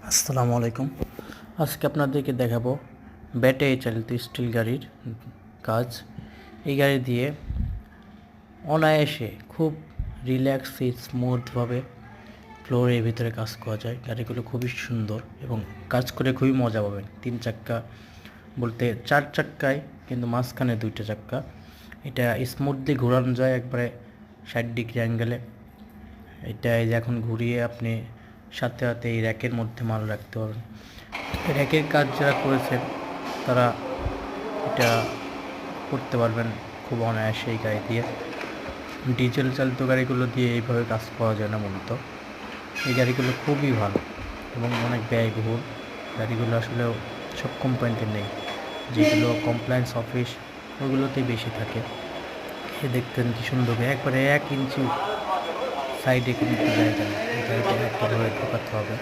আসসালামু আলাইকুম। আজকে আপনাদেরকে দেখাবো ব্যাটারি চালিত স্টিল গাড়ির কাজ। এই গাড়ি দিয়ে অনায়াসে খুব রিল্যাক্স স্মুথভাবে ফ্লোরের ভিতরে কাজ করা যায়। গাড়িগুলো খুবই সুন্দর এবং কাজ করে খুবই মজা পাবেন। 3 চাক্কা বলতে 4 চাক্কায়, কিন্তু মাঝখানে 2টা চাক্কা। এটা স্মুথলি ঘোরানো যায় একবারে 60 ডিগ্রি অ্যাঙ্গেলে। এটা এই যে এখন ঘুরিয়ে আপনি সাথে সাথে এই র্যাকের মধ্যে মাল রাখতে পারবেন। র্যাকের কাজ যারা করেছেন তারা এটা করতে পারবেন খুব অনায়াসে এই গাড়ি দিয়ে। ডিজেল চালিত গাড়িগুলো দিয়ে এইভাবে কাজ করা যায় না মূলত। এই গাড়িগুলো খুবই ভালো এবং অনেক ব্যয়বহুল। গাড়িগুলো আসলে সব কোম্পানিতে নেই, যেগুলো কমপ্লায়েন্স অফিস ওগুলোতেই বেশি থাকে। এ দেখতেন কি সুন্দর, একবারে 1 ইঞ্চি সাইডে কিন্তু জায়গা নেই, এই গাড়িটা একবারে ঢোকাতে হবে।